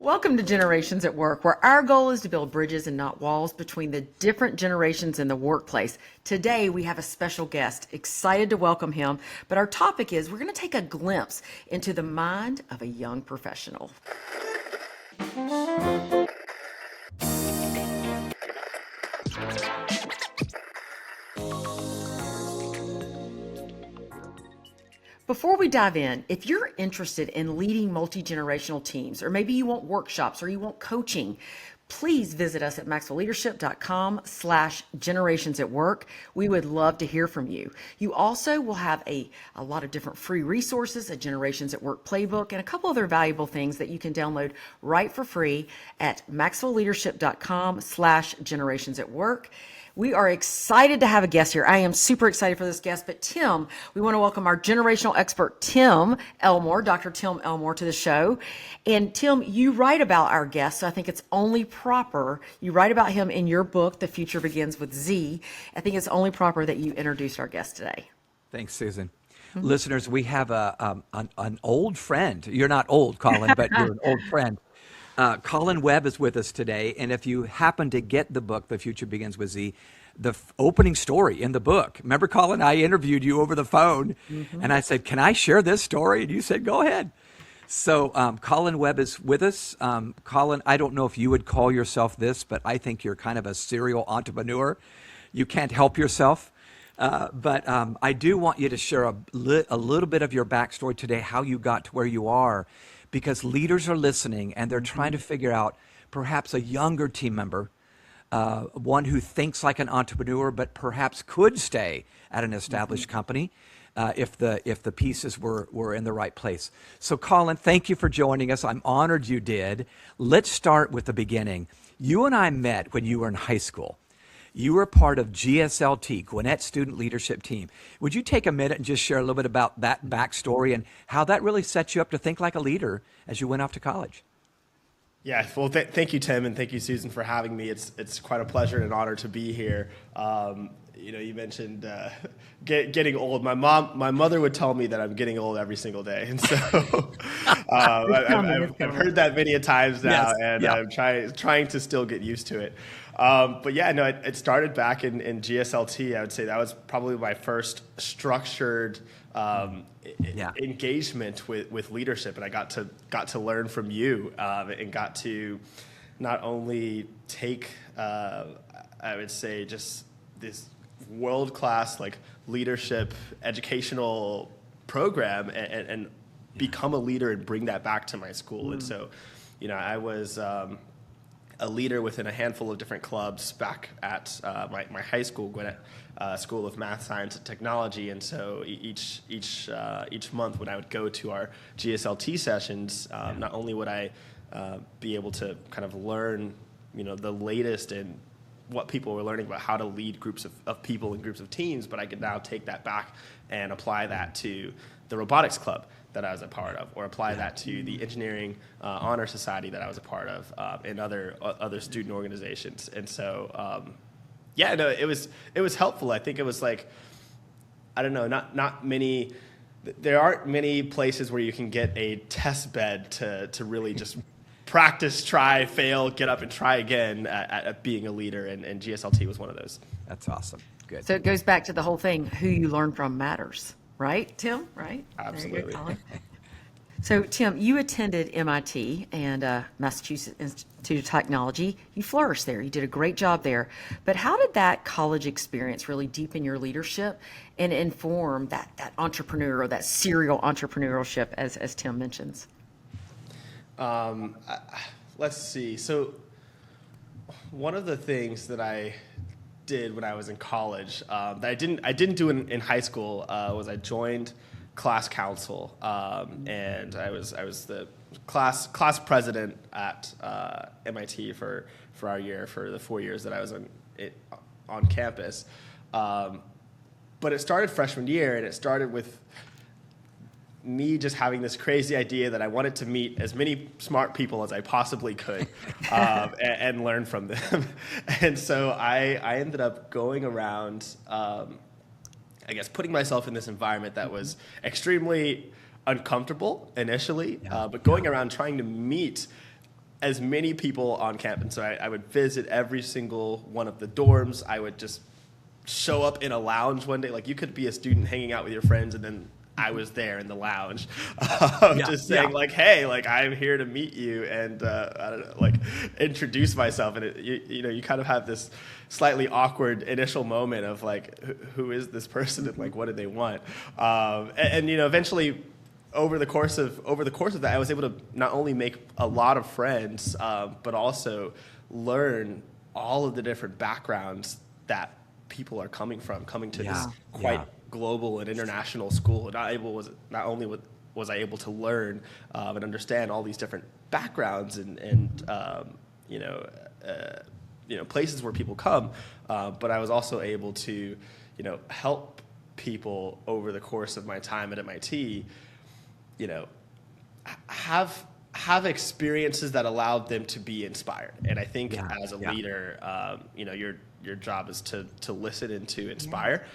Welcome to Generations at Work, where our goal is to build bridges and not walls between the different generations in the workplace. Today, we have a special guest. Excited to welcome him, but our topic is we're going to take a glimpse into the mind of a young professional. Before we dive in, if you're interested in leading multi-generational teams, or maybe you want workshops or you want coaching, please visit us at maxwellleadership.com/generations at work. We would love to hear from you. You also will have a lot of different free resources, a Generations at Work playbook, and a couple other valuable things that you can download right for free at maxwellleadership.com/generations at work. We are excited to have a guest here. I am super excited for this guest, but Tim, we want to welcome our generational expert, Tim Elmore, Dr. Tim Elmore, to the show. And Tim, you write about our guest, so I think it's only proper. You write about him in your book, The Future Begins with Z. I think it's only proper that you introduce our guest today. Thanks, Susan. Listeners, we have an old friend. You're not old, Colin, but you're an old friend. Colin Webb is with us today, and if you happen to get the book, The Future Begins with Z, the opening story in the book, remember, Colin, I interviewed you over the phone, and I said, can I share this story? And you said, go ahead. So Colin Webb is with us. Colin, I don't know if you would call yourself this, but I think you're kind of a serial entrepreneur. You can't help yourself. But I do want you to share a little bit of your backstory today, how you got to where you are, because leaders are listening and they're trying to figure out perhaps a younger team member, one who thinks like an entrepreneur, but perhaps could stay at an established company if the pieces were in the right place. So Colin, thank you for joining us. I'm honored you did. Let's start with the beginning. You and I met when you were in high school. You were part of GSLT, Gwinnett Student Leadership Team. Would you take a minute and just share a little bit about that backstory and how that really set you up to think like a leader as you went off to college? Yeah, well, thank you, Tim, and thank you, Susan, for having me. It's quite a pleasure and an honor to be here. You mentioned getting old. My mother would tell me that I'm getting old every single day, and so I've heard that many a times now, yes, and yeah. I'm trying to still get used to it. But yeah, no, it started back in GSLT. I would say that was probably my first structured engagement with leadership, and I got to learn from you, and got to not only take I would say just this world-class like leadership educational program and become a leader and bring that back to my school. And so, I was a leader within a handful of different clubs back at my high school, Gwinnett School of Math, Science, and Technology. And so each month when I would go to our GSLT sessions, not only would I be able to kind of learn, the latest in what people were learning about how to lead groups of people and groups of teams, but I could now take that back and apply that to the robotics club that I was a part of, or apply that to the engineering honor society that I was a part of, and other student organizations. And so, it was helpful. I think it was like, I don't know, not many. There aren't many places where you can get a test bed to really just practice, try, fail, get up and try again at being a leader, and GSLT was one of those. That's awesome. Good. So it goes back to the whole thing, who you learn from matters. Right, Tim? Right? Absolutely. So, Tim, you attended MIT and Massachusetts Institute of Technology. You flourished there. You did a great job there. But how did that college experience really deepen your leadership and inform that entrepreneur or that serial entrepreneurship, as Tim mentions? Let's see. So, one of the things that I did when I was in college that I didn't do in high school was I joined class council, and I was the class president at MIT for our year, for the 4 years that I was on campus. But it started freshman year, and it started with me just having this crazy idea that I wanted to meet as many smart people as I possibly could, and learn from them. And so I ended up going around, putting myself in this environment that was extremely uncomfortable initially, but going around trying to meet as many people on campus. So I would visit every single one of the dorms. I would just show up in a lounge one day. Like, you could be a student hanging out with your friends, and then I was there in the lounge, just saying like, hey, like, I'm here to meet you and I don't know, like, introduce myself. And you kind of have this slightly awkward initial moment of like, who is this person and like, what do they want? And eventually, over the course of that, I was able to not only make a lot of friends, but also learn all of the different backgrounds that people are coming to this quite global and international school. Not only was I able to learn and understand all these different backgrounds and places where people come, but I was also able to help people over the course of my time at MIT, have experiences that allowed them to be inspired. And I think as a leader, your job is to listen and to inspire,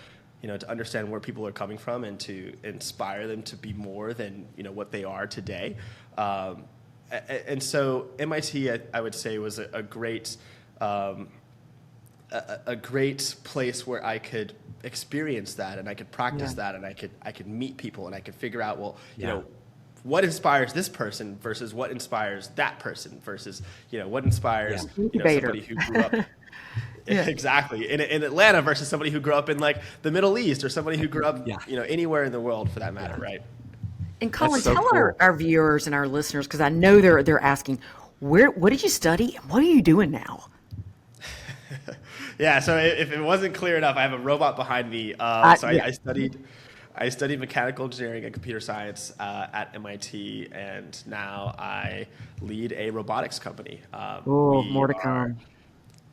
to understand where people are coming from and to inspire them to be more than, what they are today. And so MIT, I would say, was a great place where I could experience that, and I could practice that, and I could meet people, and I could figure out, well, what inspires this person versus what inspires that person versus, what inspires somebody who grew up exactly in Atlanta versus somebody who grew up in like the Middle East, or somebody who grew up anywhere in the world for that matter, right? And Colin, so tell cool. our viewers and our listeners, because I know they're asking, what did you study and what are you doing now? Yeah, so if it wasn't clear enough, I have a robot behind me. I studied mechanical engineering and computer science at MIT, and now I lead a robotics company. More to come.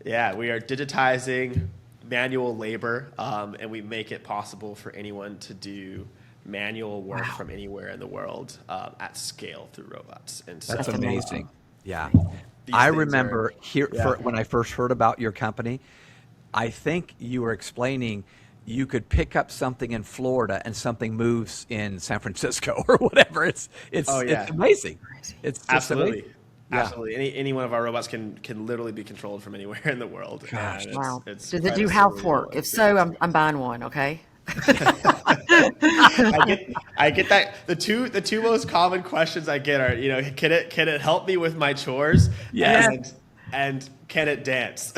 Yeah, we are digitizing manual labor, and we make it possible for anyone to do manual work from anywhere in the world at scale through robots. And so, That's amazing. Yeah. I remember when I first heard about your company, I think you were explaining you could pick up something in Florida and something moves in San Francisco or whatever. It's amazing. It's just absolutely amazing. Absolutely. Any one of our robots can literally be controlled from anywhere in the world. Gosh. Wow. It's Does it do housework? If so, I'm buying one. Okay. I get that. The two most common questions I get are, can it help me with my chores? Yes. And can it dance?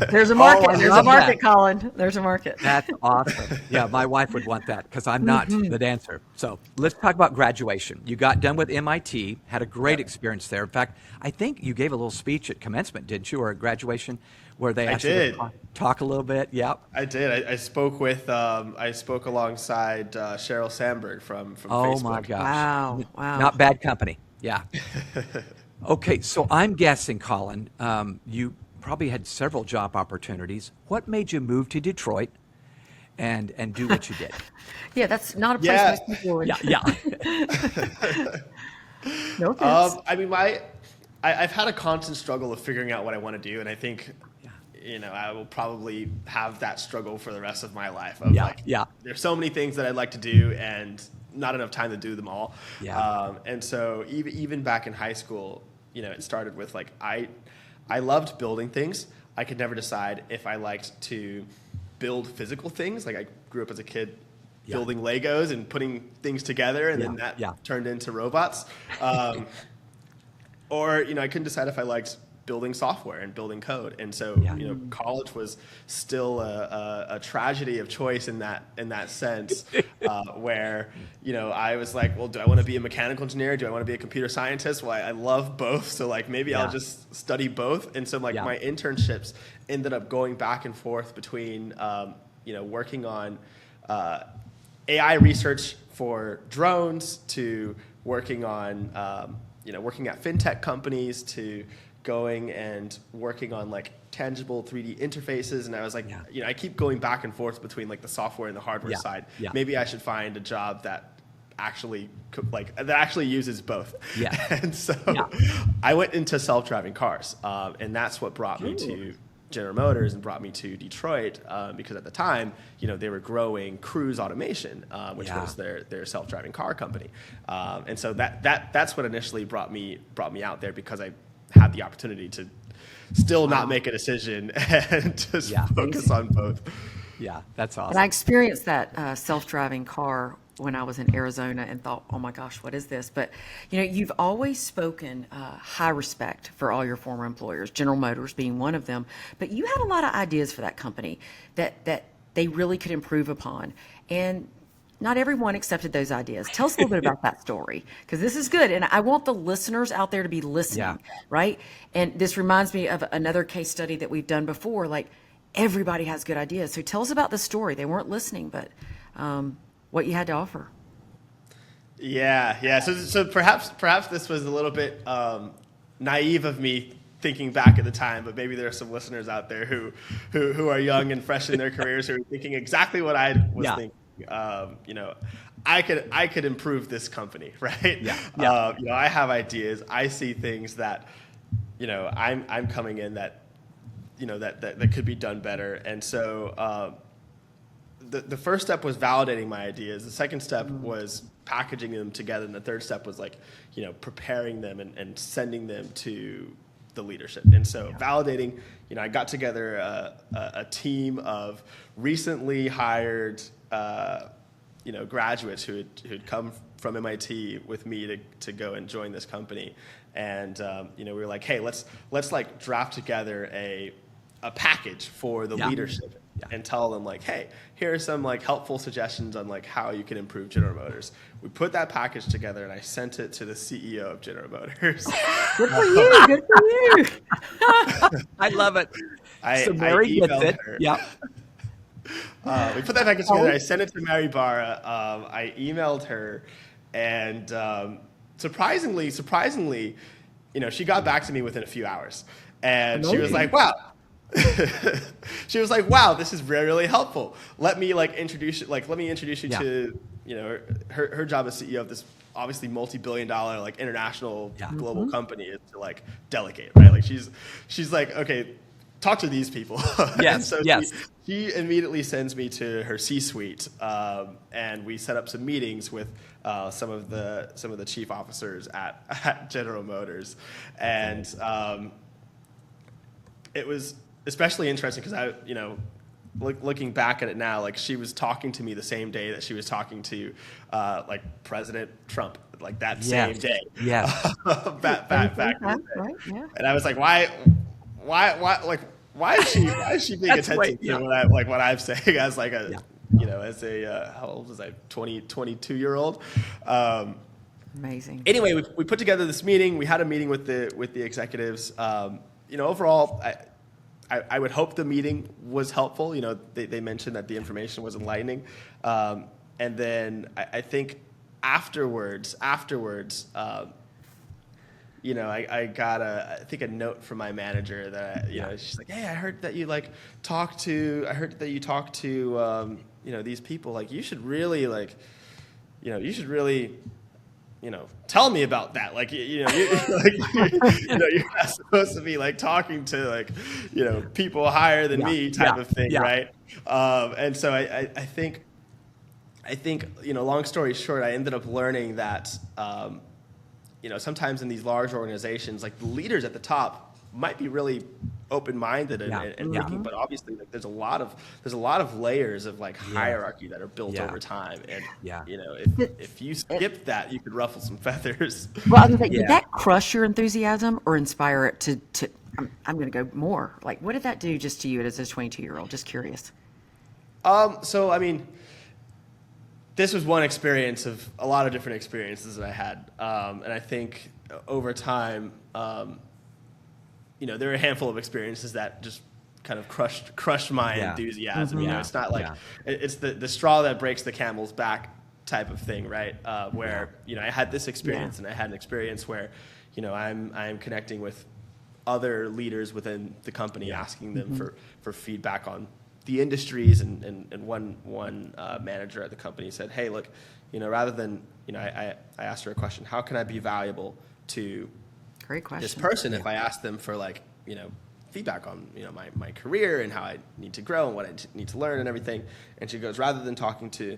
There's a market. I There's a love market, that. Colin. There's a market. That's awesome. Yeah, my wife would want that because I'm not the dancer. So let's talk about graduation. You got done with MIT, had a great experience there. In fact, I think you gave a little speech at commencement, didn't you, or at graduation, where they asked you to talk a little bit? Yeah, I did. I spoke alongside Sheryl Sandberg from Facebook. Oh my gosh! Wow. Not bad company. Yeah. Okay, so I'm guessing, Colin, you probably had several job opportunities. What made you move to Detroit and do what you did? Yeah, that's not a place most people would. Yeah. No offense. I mean, I've had a constant struggle of figuring out what I want to do, and I think, I will probably have that struggle for the rest of my life. There's so many things that I'd like to do, and not enough time to do them all. And so even back in high school, it started with like I loved building things. I could never decide if I liked to build physical things. Like, I grew up as a kid building Legos and putting things together, and then that turned into robots. Or I couldn't decide if I liked building software and building code. And so college was still a tragedy of choice in that sense, where I was like, well, do I want to be a mechanical engineer? Do I want to be a computer scientist? Well, I love both, so like maybe I'll just study both. And so my internships ended up going back and forth between working on AI research for drones, to working on working at fintech companies, to going and working on like tangible 3D interfaces. And I was like, I keep going back and forth between like the software and the hardware side. Maybe I should find a job that actually uses both. And so I went into self-driving cars, and that's what brought me to General Motors and brought me to Detroit, because at the time, they were growing Cruise Automation, which was their self-driving car company. And so that's what initially brought me out there, because I had the opportunity to still not make a decision and just Yeah. focus on both. Yeah, that's And I awesome. experienced that self-driving car when I was in Arizona and thought, oh my gosh, what is this? But, you've always spoken high respect for all your former employers, General Motors being one of them. But you had a lot of ideas for that company that they really could improve upon. And not everyone accepted those ideas. Tell us a little bit about that story, because this is good. And I want the listeners out there to be listening, right? And this reminds me of another case study that we've done before. Like, everybody has good ideas. So tell us about the story. They weren't listening, but what you had to offer. Yeah. So perhaps this was a little bit naive of me thinking back at the time, but maybe there are some listeners out there who are young and fresh in their careers who are thinking exactly what I was thinking. I could improve this company, right? I have ideas. I see things that, I'm coming in that, that could be done better. And so the first step was validating my ideas. The second step was packaging them together. And the third step was preparing them and sending them to the leadership. And so validating, I got together a team of recently hired, graduates who'd come from MIT with me to go and join this company. And, we were like, hey, let's draft together a package for the leadership and tell them hey, here are some helpful suggestions on how you can improve General Motors. We put that package together and I sent it to the CEO of General Motors. Good for you. Good for you. I love it. So I Mary gets emailed it. her. Yeah. We put that package together. I sent it to Mary Barra. I emailed her, and surprisingly, she got back to me within a few hours, and she was like, "Wow." She was like, "Wow, this is really, really helpful. Let me introduce you. Let me introduce you to her job as CEO of this obviously multi-billion-dollar international global company is to delegate, right? She's like, okay, talk to these people." Yes. So yes. she immediately sends me to her C-suite, and we set up some meetings with some of the chief officers at General Motors, and it was especially interesting because looking back at it now, she was talking to me the same day that she was talking to President Trump, that same day. Yes. back in the day. Right? Yeah. And I was like, why is she paying That's attention right, to yeah. what I'm saying as as a how old was I, 22-year-old? Amazing. Anyway, we put together this meeting. We had a meeting with the executives. Overall, I would hope the meeting was helpful. They mentioned that the information was enlightening. And then I think afterwards, I got a note from my manager that she's like, hey, I heard that you talked to these people. You should really tell me about that. You're not supposed to be talking to people higher than me type of thing, right? And so I think long story short, I ended up learning that sometimes in these large organizations, the leaders at the top might be really open-minded and thinking, but obviously there's a lot of layers of hierarchy that are built over time, and if you skip that, you could ruffle some feathers. Well, I was gonna say, did that crush your enthusiasm or inspire it to I'm going to go more? What did that do just to you as a 22-year-old? Just curious. So I mean, this was one experience of a lot of different experiences that I had, and I think over time, there are a handful of experiences that just kind of crushed my enthusiasm. It's not it's the straw that breaks the camel's back type of thing, right? Where I had this experience, and I had an experience where I'm connecting with other leaders within the company, asking them for feedback on the industries, and one manager at the company said, hey, look, rather than I asked her a question, how can I be valuable to Great question. this person if I ask them for feedback on my career and how I need to grow and what I need to learn and everything. And she goes, rather than talking to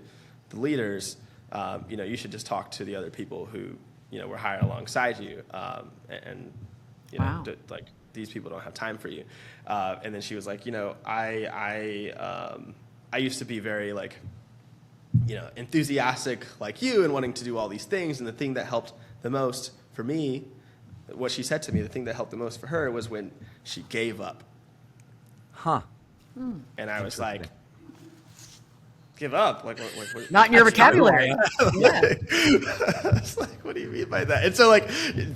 the leaders, you should just talk to the other people who were hired alongside you, and Wow. like these people don't have time for you. And then she was like, I used to be very like, enthusiastic like you and wanting to do all these things. And the thing that helped the most for me, what she said to me, the thing that helped the most for her was when she gave up. Huh. And I was like, give up? Like what? Not in your vocabulary. Yeah. I was like, what do you mean by that? And so like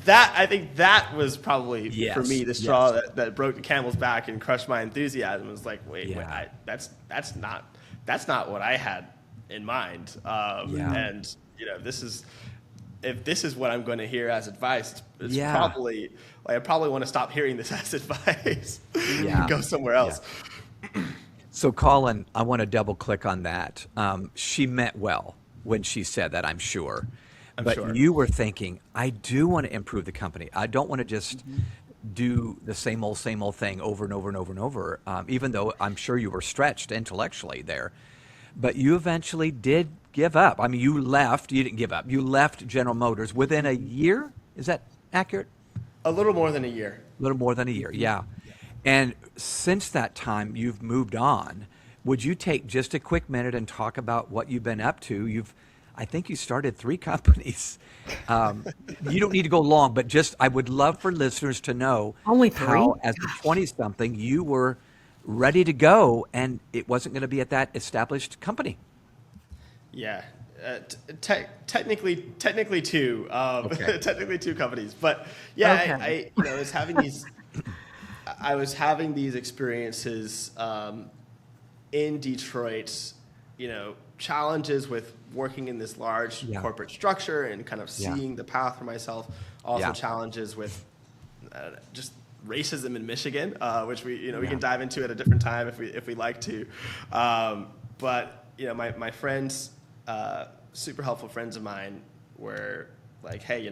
that, I think that was probably for me the straw that broke the camel's back and crushed my enthusiasm. It was like, wait, that's not what I had in mind. And if this is what I'm going to hear as advice, it's probably like I probably want to stop hearing this as advice and go somewhere else. So, Colin, I want to double click on that. She meant well when she said that, I'm sure. But you were thinking, I do want to improve the company. I don't want to just do the same old thing over and over and over and over, even though I'm sure you were stretched intellectually there. But you eventually did give up. I mean, you didn't give up. You left General Motors within a year? Is that accurate? A little more than a year. A little more than a year, yeah. And since that time, you've moved on. Would you take just a quick minute and talk about what you've been up to? I think you started 3 companies. You don't need to go long, but I would love for listeners to know only 3? How, as a 20-something, you were ready to go, and it wasn't going to be at that established company. Yeah, technically 2. Technically 2 companies, but I was having these. I was having these experiences in Detroit, challenges with working in this large corporate structure and kind of seeing the path for myself. Also challenges with just racism in Michigan, which we can dive into at a different time if we like to. But my friends, super helpful friends of mine, were like, hey,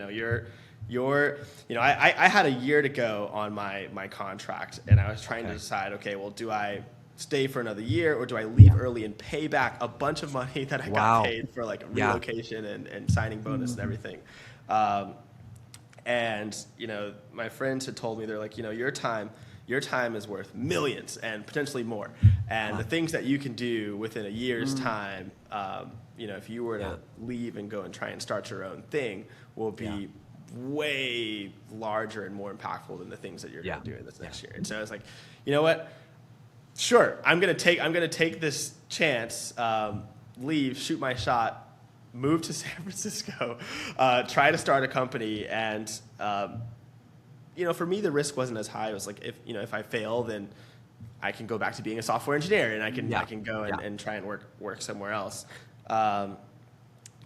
I had a year to go on my contract, and I was trying to decide, okay, well, do I stay for another year or do I leave early and pay back a bunch of money that I got paid for like relocation and signing bonus and everything? And my friends had told me, they're like, your time is worth millions and potentially more. And the things that you can do within a year's time, if you were to leave and go and try and start your own thing, will be way larger and more impactful than the things that you're going to do in this next year. And so I was like, you know what? Sure, I'm going to take this chance, leave, shoot my shot, move to San Francisco, try to start a company. And, for me, the risk wasn't as high. It was like, if I fail, then I can go back to being a software engineer and I can go and try and work somewhere else. But,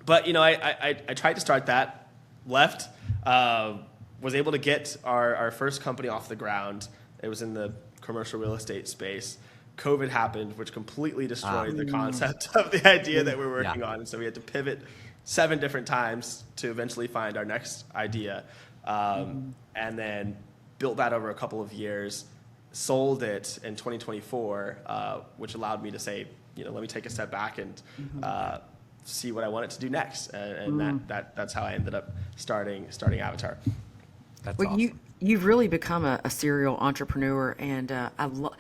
I tried to start that, left, was able to get our first company off the ground. It was in the commercial real estate space. COVID happened, which completely destroyed the concept of the idea that we're working on. And so we had to pivot 7 different times to eventually find our next idea. And then built that over a couple of years, sold it in 2024, which allowed me to say, let me take a step back and see what I wanted to do next. And that's how I ended up starting Avatar. That's well, awesome. You've really become a serial entrepreneur, and I love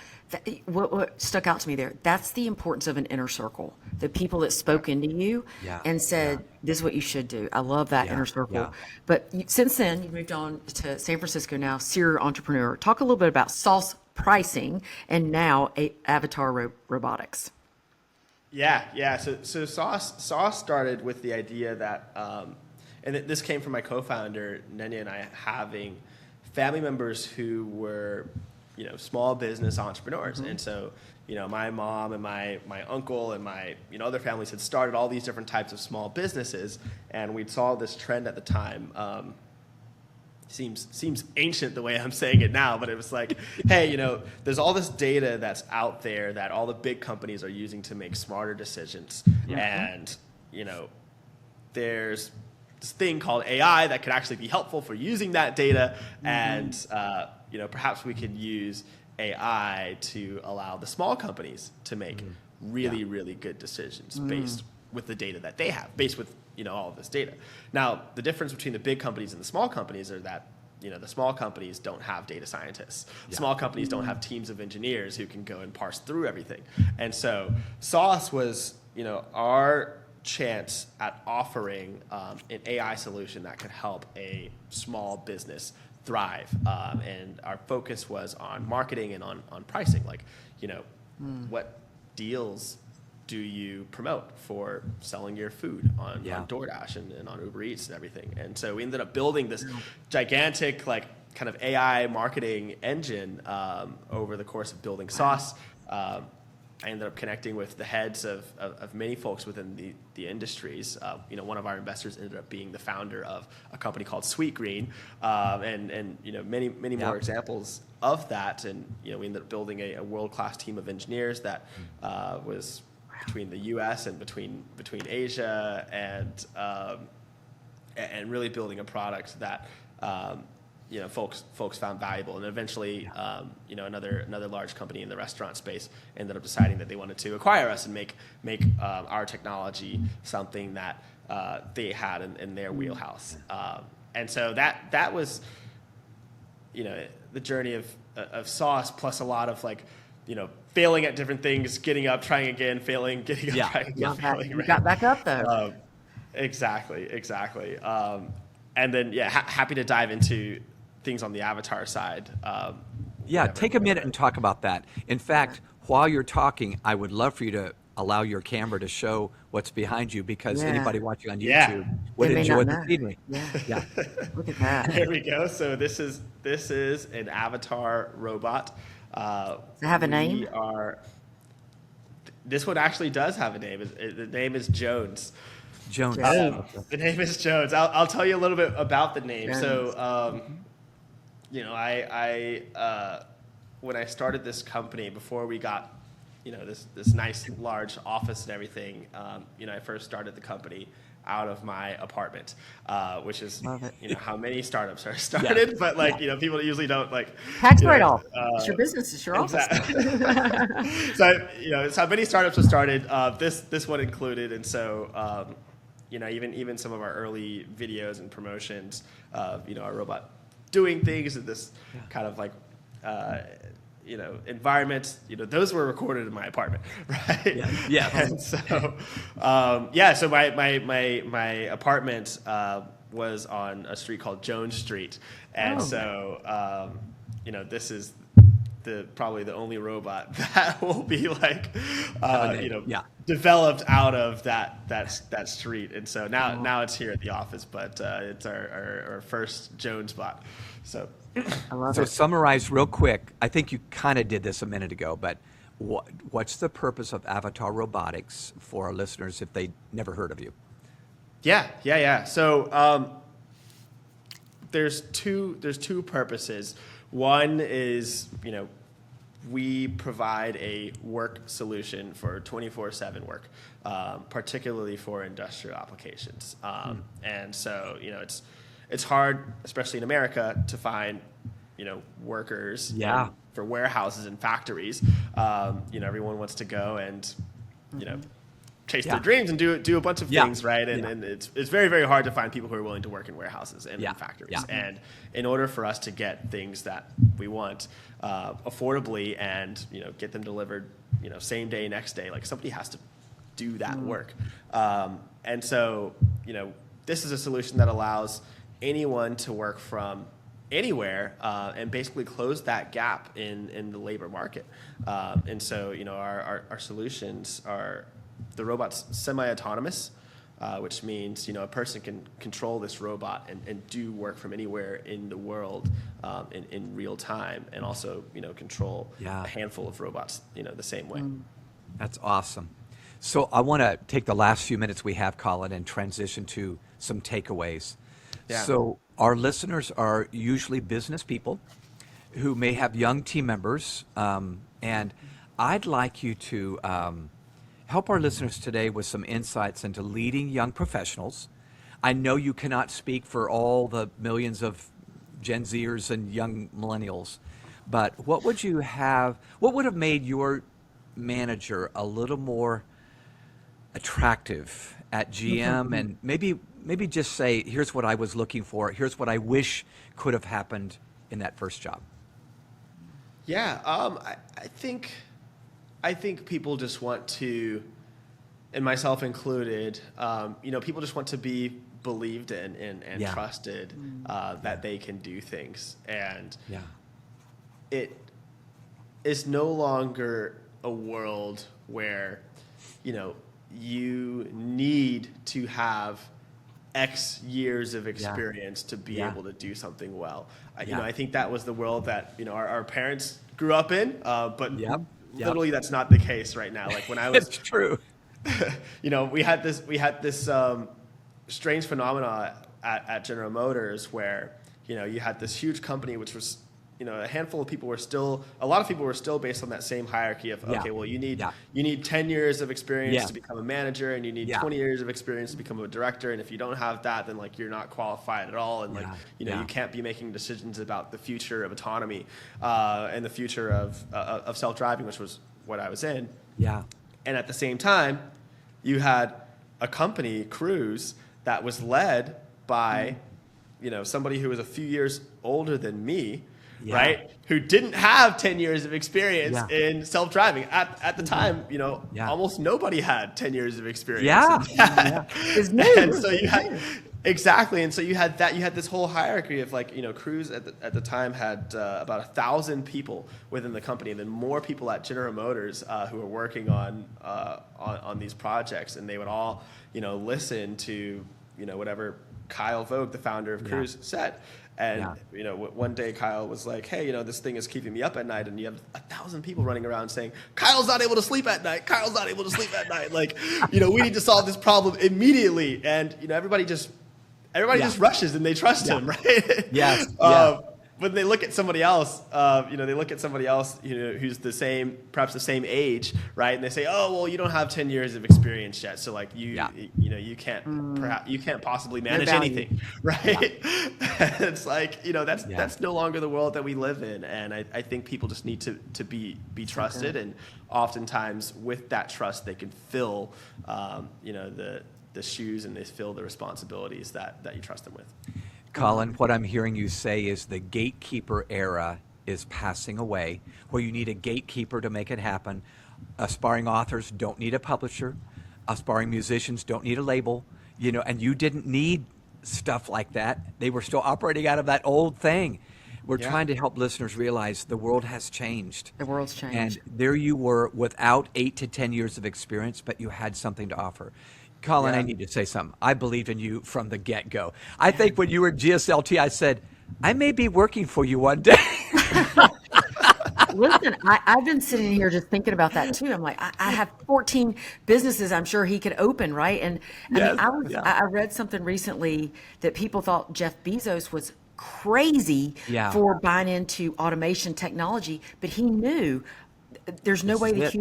what stuck out to me there. That's the importance of an inner circle. The people that spoke into you and said, "This is what you should do." I love that inner circle. Yeah. But since then, you've moved on to San Francisco now, serial entrepreneur. Talk a little bit about sauce pricing and now Avatar Robotics. Yeah. So Sauce started with the idea that, and this came from my co-founder Nenya and I having family members who were, small business entrepreneurs, and so, my mom and my uncle and my other families had started all these different types of small businesses, and we saw this trend at the time. Seems ancient the way I'm saying it now, but it was like, hey, there's all this data that's out there that all the big companies are using to make smarter decisions, and there's this thing called AI that could actually be helpful for using that data, and perhaps we could use AI to allow the small companies to make really good decisions based with the data that they have, based with all of this data. Now, the difference between the big companies and the small companies are that the small companies don't have data scientists. Small companies don't have teams of engineers who can go and parse through everything. And so Sauce was, our chance at offering an AI solution that could help a small business thrive. And our focus was on marketing and on pricing. Like, what deals do you promote for selling your food on DoorDash and on Uber Eats and everything? And so we ended up building this gigantic, like, kind of AI marketing engine over the course of building Sauce. I ended up connecting with the heads of many folks within the industries. One of our investors ended up being the founder of a company called Sweet Green, and many more examples of that. And we ended up building a world-class team of engineers that was between the U.S. and between Asia, and really building a product that folks found valuable. And eventually, another large company in the restaurant space ended up deciding that they wanted to acquire us and make our technology something that they had in their wheelhouse. And so that was the journey of Sauce, plus a lot of failing at different things, getting up, trying again, failing, getting up, trying again, failing. You got back up though. Exactly. And then happy to dive into things on the avatar side. Take a minute and talk about that. In fact, while you're talking, I would love for you to allow your camera to show what's behind you, because anybody watching on YouTube would enjoy the scenery. Yeah. Look at that. There we go. So this is an avatar robot. Does it have a name? This one actually does have a name. The name is Jones. Jones. The name is Jones. I'll tell you a little bit about the name. Jones. So, I when I started this company, before we got, this nice large office and everything, I first started the company out of my apartment, which is how many startups are started. But people usually don't tax write-off. It's your business. It's your office. So it's how many startups were started. This one included, and so even some of our early videos and promotions of our robot doing things in this kind of environment, those were recorded in my apartment, right? Yeah. And so, so my apartment was on a street called Jones Street, and this is probably the only robot that will be developed out of that street. And so now it's here at the office, but it's our first Jones bot. So I love So it. summarize real quick. I think you kind of did this a minute ago, but what's the purpose of Avatar Robotics for our listeners if they never heard of you? Yeah. So there's two purposes. One is, we provide a work solution for 24/7 work, particularly for industrial applications. And so, it's hard, especially in America, to find, workers for warehouses and factories. Everyone wants to go and, chase their dreams and do a bunch of things, right? And it's very, very hard to find people who are willing to work in warehouses and in factories. And in order for us to get things that we want affordably and get them delivered same day, next day, somebody has to do that work. And so this is a solution that allows anyone to work from anywhere and basically close that gap in the labor market. And so our solutions are, the robot's semi-autonomous, which means a person can control this robot and do work from anywhere in the world in real time, and also control a handful of robots the same way. That's awesome. So I want to take the last few minutes we have, Colin, and transition to some takeaways. So our listeners are usually business people who may have young team members, and I'd like you to help our listeners today with some insights into leading young professionals. I know you cannot speak for all the millions of Gen Zers and young millennials, but what would have made your manager a little more attractive at GM, and maybe maybe just say, here's what I was looking for. Here's what I wish could have happened in that first job. Yeah, I think people just want to, and myself included, people just want to be believed in and trusted that they can do things. And it is no longer a world where, you need to have X years of experience to be able to do something well. I think that was the world that, our parents grew up in, but literally that's not the case right now. Like when I was, It's true. we had this strange phenomena at General Motors where, you had this huge company, which was, a lot of people were still based on that same hierarchy of, okay, well, you need 10 years of experience to become a manager, and you need 20 years of experience to become a director. And if you don't have that, then like, you're not qualified at all. And you can't be making decisions about the future of autonomy, and the future of self-driving, which was what I was in. Yeah. And at the same time, you had a company, Cruise, that was led by, somebody who was a few years older than me, right? Who didn't have 10 years of experience in self-driving. At the time, almost nobody had 10 years of experience. It's new. And so you had, exactly. And so you had this whole hierarchy of like, Cruise at the time had about 1,000 people within the company, and then more people at General Motors who were working on these projects, and they would all, listen to, whatever Kyle Vogt, the founder of Cruise, said. And, one day Kyle was like, hey, this thing is keeping me up at night. And you have 1,000 people running around saying, Kyle's not able to sleep at night. Kyle's not able to sleep at night. Like, we need to solve this problem immediately. And, everybody just rushes and they trust him, right? Yes. When they look at somebody else, who's perhaps the same age, right? And they say, oh, well, you don't have 10 years of experience yet. So like you can't possibly manage anything, right? It's like, that's no longer the world that we live in. And I think people just need to be trusted. And oftentimes with that trust, they can fill, the shoes, and they fill the responsibilities that you trust them with. Colin, what I'm hearing you say is the gatekeeper era is passing away, where you need a gatekeeper to make it happen. Aspiring authors don't need a publisher. Aspiring musicians don't need a label, and you didn't need stuff like that. They were still operating out of that old thing. We're trying to help listeners realize the world has changed. The world's changed. And there you were without 8 to 10 years of experience, but you had something to offer. Colin, I need to say something. I believed in you from the get-go. I think when you were GSLT, I said, I may be working for you one day. Listen, I've been sitting here just thinking about that too. I'm like, I have 14 businesses I'm sure he could open, right? And I read something recently that people thought Jeff Bezos was crazy for buying into automation technology, but he knew there's no way that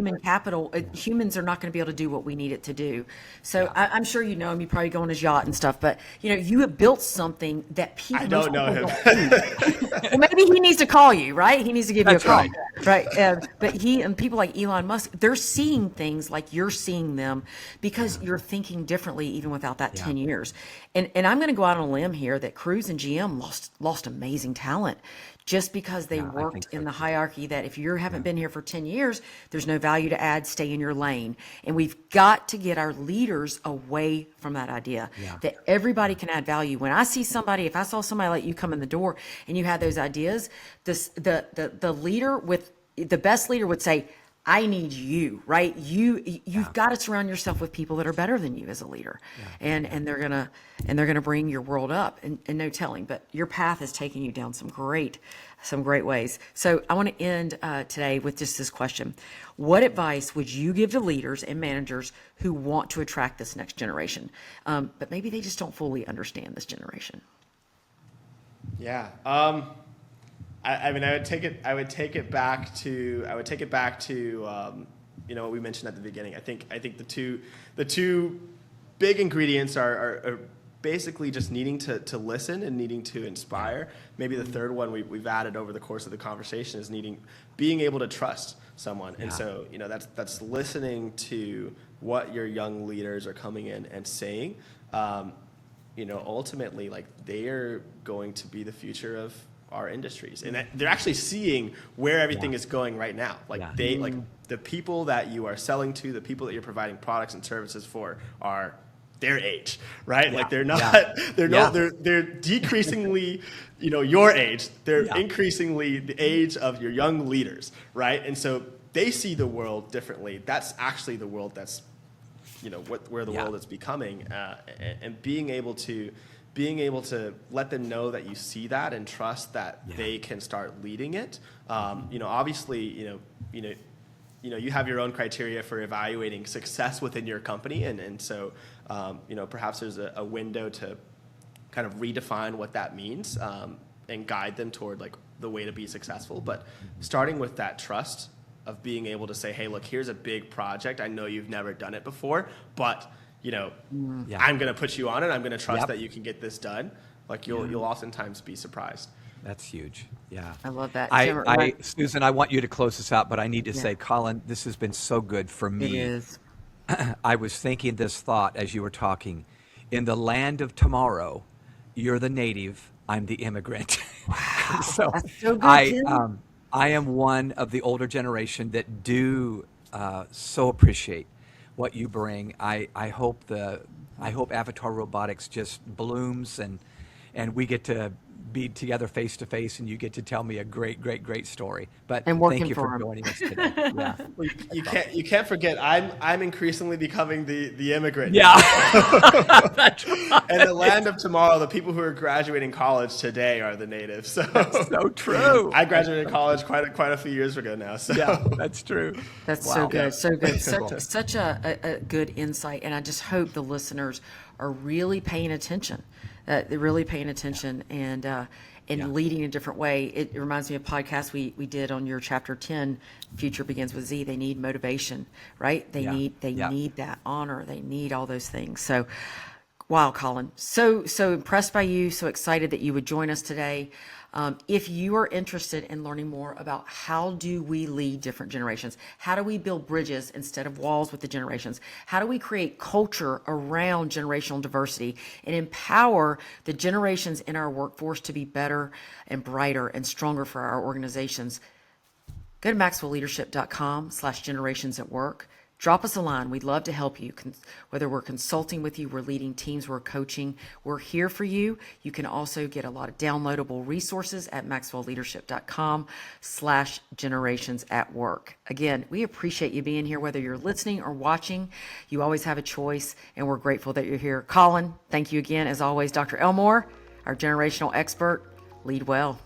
humans are not going to be able to do what we need it to do. So I'm sure you know him. You probably go on his yacht and stuff, but you have built something that people. I don't know him. Well, maybe he needs to call you, right? He needs to give you a call, right? But he and people like Elon Musk, they're seeing things like you're seeing them because you're thinking differently, even without that 10 years. And I'm going to go out on a limb here that Cruise and GM lost amazing talent. Just because they worked in the hierarchy that if you haven't been here for 10 years, there's no value to add, stay in your lane. And we've got to get our leaders away from that idea that everybody can add value. When I see somebody, if I saw somebody like you come in the door and you had those ideas, the leader with the best leader would say, I need you, right? You've got to surround yourself with people that are better than you as a leader, and they're gonna bring your world up, and no telling. But your path is taking you down some great ways. So I want to end today with just this question: what advice would you give to leaders and managers who want to attract this next generation, but maybe they just don't fully understand this generation? Yeah. I would take it back to what we mentioned at the beginning. I think the two big ingredients are basically just needing to listen and needing to inspire. Maybe the third one we've added over the course of the conversation is being able to trust someone. And so that's listening to what your young leaders are coming in and saying. ultimately, like, they are going to be the future of our industries, and that they're actually seeing where everything is going right now. Like, like, the people that you are selling to, the people that you're providing products and services for are their age, right? Like, they're not, they're decreasingly, your age. They're increasingly the age of your young leaders, right? And so they see the world differently. That's actually the world that's, where the world is becoming, and being able to let them know that you see that and trust that they can start leading it. Obviously, you have your own criteria for evaluating success within your company, and so perhaps there's a window to kind of redefine what that means, and guide them toward, like, the way to be successful. But starting with that trust of being able to say, hey, look, here's a big project. I know you've never done it before, but I'm going to put you on it. I'm going to trust that you can get this done. Like, you'll oftentimes be surprised. That's huge. Yeah. I love that. Susan, I want you to close this out, but I need to say, Colin, this has been so good for me. It is. I was thinking this thought as you were talking. In the land of tomorrow, you're the native, I'm the immigrant. Wow, so that's so good, Tim. I am one of the older generation that do so appreciate what you bring. I hope Avatar Robotics just blooms, and we get to be together face to face, and you get to tell me a great story. But thank you for joining us today. Yeah. Well, you can't forget, I'm increasingly becoming the immigrant. Yeah. That's right. And the land of tomorrow, the people who are graduating college today are the natives. So that's so true. I graduated college quite a few years ago now. So yeah, that's true. That's so good, so good. Such a good insight, and I just hope the listeners are really paying attention. They're really paying attention and leading in a different way. It reminds me of a podcast we did on your chapter 10, Future Begins with Z. They need motivation, right? They need that honor. They need all those things. So, wow, Colin, so impressed by you, so excited that you would join us today. If you are interested in learning more about how do we lead different generations, how do we build bridges instead of walls with the generations, how do we create culture around generational diversity and empower the generations in our workforce to be better and brighter and stronger for our organizations, go to maxwellleadership.com/generations@work. Drop us a line. We'd love to help you. Whether we're consulting with you, we're leading teams, we're coaching, we're here for you. You can also get a lot of downloadable resources at maxwellleadership.com/generations@work. Again, we appreciate you being here, whether you're listening or watching. You always have a choice, and we're grateful that you're here. Colin, thank you again. As always, Dr. Elmore, our generational expert, lead well.